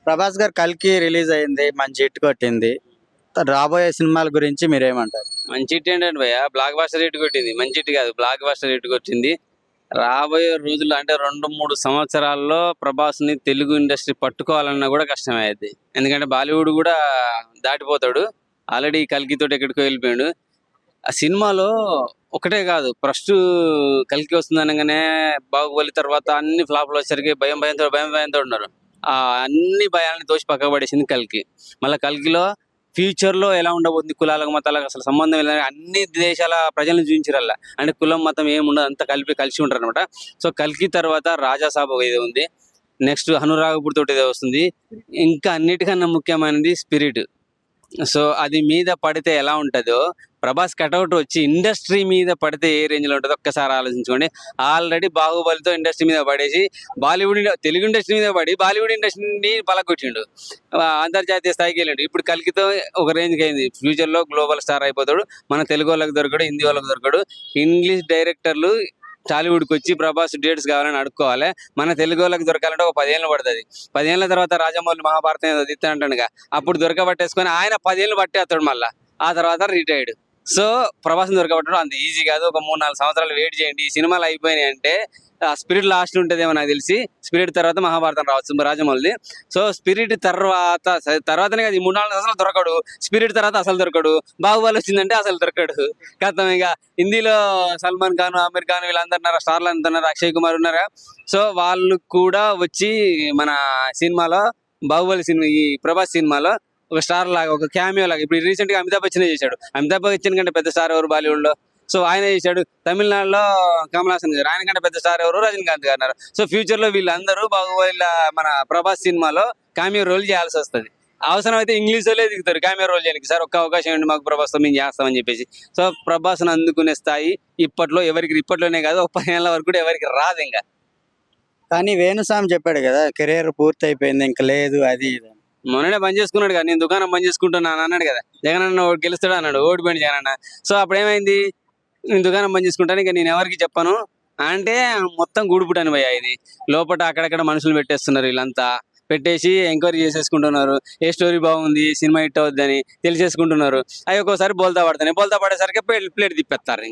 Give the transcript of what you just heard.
ప్రభాస్ గారు కల్కి రిలీజ్ అయింది, మంచి హిట్ కొట్టింది. రాబోయే సినిమాల గురించి మీరేమంటారు? మంచి హిట్ ఏంటంటే భయ్య, బ్లాక్ బస్టర్ హిట్ కొట్టింది. మంచి హిట్ కాదు, బ్లాక్ బస్టర్ హిట్ కొట్టింది. రాబోయే రోజుల్లో అంటే 2-3 సంవత్సరాల్లో ప్రభాస్ ని తెలుగు ఇండస్ట్రీ పట్టుకోవాలన్నా కూడా కష్టమయ్యేది. ఎందుకంటే బాలీవుడ్ కూడా దాటిపోతాడు. ఆల్రెడీ కల్కితోటి ఎక్కడికో వెళ్ళిపోయాడు. ఆ సినిమాలో ఒకటే కాదు, ఫస్ట్ కల్కి వస్తుంది అనగానే బాహుబలి తర్వాత అన్ని ఫ్లాప్లు వచ్చేసరికి భయంతో ఉన్నారు. ఆ అన్ని భయాలని తోసి పక్కకు పడేసింది కల్కి. మళ్ళీ కల్కిలో ఫ్యూచర్ లో ఎలా ఉండబోతుంది, కులాలకు మతాలకు అసలు సంబంధం లేదు, అన్ని దేశాల ప్రజలను చూపించారల్లా. అంటే కులం మతం ఏమి ఉండదు, అంతా కలిసి ఉంటారు అనమాట. సో కల్కి తర్వాత రాజాసాబ్ ఇది ఉంది, నెక్స్ట్ హనురాగపూర్ తోటి ఇదే వస్తుంది. ఇంకా అన్నిటికన్నా ముఖ్యమైనది స్పిరిట్. సో అది మీద పడితే ఎలా ఉంటుందో, ప్రభాస్ కటౌట్ వచ్చి ఇండస్ట్రీ మీద పడితే ఏ రేంజ్ లో ఉంటుందో ఒక్కసారి ఆలోచించుకోండి. ఆల్రెడీ బాహుబలితో ఇండస్ట్రీ మీద పడేసి తెలుగు ఇండస్ట్రీ మీద పడి బాలీవుడ్ ఇండస్ట్రీని పలకొట్టిండు, అంతర్జాతీయ స్థాయికి వెళ్ళిండు. ఇప్పుడు కల్కితో ఒక రేంజ్కి అయింది. ఫ్యూచర్ లో గ్లోబల్ స్టార్ అయిపోతాడు. మన తెలుగు వాళ్ళకి దొరకడు, హిందీ వాళ్ళకి దొరకడు. ఇంగ్లీష్ డైరెక్టర్లు టాలీవుడ్కి వచ్చి ప్రభాస్ డేట్స్ కావాలని అడుక్కోవాలి. మన తెలుగు వాళ్ళకి దొరకాలంటే ఒక 10 ఏళ్ళు పడుతుంది. 10 ఏళ్ళ తర్వాత రాజమౌళి మహాభారతం ఏదో దిత్తానంటాడుగా, అప్పుడు దొరకబట్టేసుకొని ఆయన 10 ఏళ్ళు పట్టేస్తాడు మళ్ళా. ఆ తర్వాత రిటైర్డ్. సో ప్రభాస్ని దొరకబట్టడం అంత ఈజీ కాదు. ఒక 3-4 సంవత్సరాలు వెయిట్ చేయండి. ఈ సినిమాలు అయిపోయినాయి అంటే స్పిరిట్ లాస్ట్ ఉంటుందేమో నాకు తెలిసి. స్పిరిట్ తర్వాత మహాభారతం రావచ్చు రాజమౌళిది. సో స్పిరిట్ తర్వాతనే కదా, ఈ 3-4 సంవత్సరాలు దొరకడు. స్పిరిట్ తర్వాత అసలు దొరకడు. బాహుబలి వచ్చిందంటే అసలు దొరకడు. కథం ఇక హిందీలో సల్మాన్ ఖాన్, ఆమిర్ ఖాన్ వీళ్ళందరూ ఉన్నారు, స్టార్లు అంతా ఉన్నారు, అక్షయ్ కుమార్ ఉన్నారా. సో వాళ్ళు కూడా వచ్చి మన సినిమాలో బాహుబలి సినిమా, ఈ ప్రభాస్ సినిమాలో ఒక స్టార్ లాగా, ఒక క్యామియో లాగా. ఇప్పుడు రీసెంట్ గా అమితాబ్ బచ్చన్ చేశాడు. అమితాబ్ బచ్చన్ కంటే పెద్ద స్టార్ ఎవరు బాలీవుడ్ లో? సో ఆయన చేశాడు. తమిళనాడులో కమల్ హాసన్ గారు, ఆయన కంటే పెద్ద స్టార్ ఎవరు? రజనీకాంత్ గారు అన్నారు. సో ఫ్యూచర్ లో వీళ్ళందరూ బాహుబలి మన ప్రభాస్ సినిమాలో క్యామియో రోల్ చేయాల్సి వస్తుంది. అవసరం అయితే ఇంగ్లీష్ వాళ్ళే దిగుతారు క్యామియో రోల్ చేయడానికి. సార్ ఒక్క అవకాశం ఏంటి మాకు, ప్రభాస్తో మేము చేస్తామని చెప్పేసి. సో ప్రభాస్ను అందుకునే స్థాయి ఇప్పట్లోనే కాదు, ఒక 10 ఏళ్ళ వరకు కూడా ఎవరికి రాదు ఇంకా. కానీ వేణుస్వామి చెప్పాడు కదా, కెరీర్ పూర్తి అయిపోయింది, ఇంకా లేదు అది ఇది అని. మొన్ననే బంద్ చేసుకున్నాడు కదా, నేను దుకాణం బంద్ చేసుకుంటున్నాను అన్నాడు కదా. జగన్ అన్న గెలుస్తాడు అన్నాడు, ఓడిపోయింది జగన్ అన్న. సో అప్పుడు ఏమైంది, నేను దుకాణం బంద్ చేసుకుంటాను, ఇక నేను ఎవరికి చెప్పను అంటే మొత్తం గూడుపుటాను భయ్యా. ఇది లోపల అక్కడక్కడ మనుషులు పెట్టేస్తున్నారు, వీళ్ళంతా పెట్టేసి ఎంక్వైరీ చేసేసుకుంటున్నారు. ఏ స్టోరీ బాగుంది, సినిమా హిట్ అవుద్దని తెలిసేసుకుంటున్నారు. అవి ఒక్కోసారి బోల్తా పడతాయి. బోల్తా పడేసరికి ప్లేట్ తిప్పేస్తారు.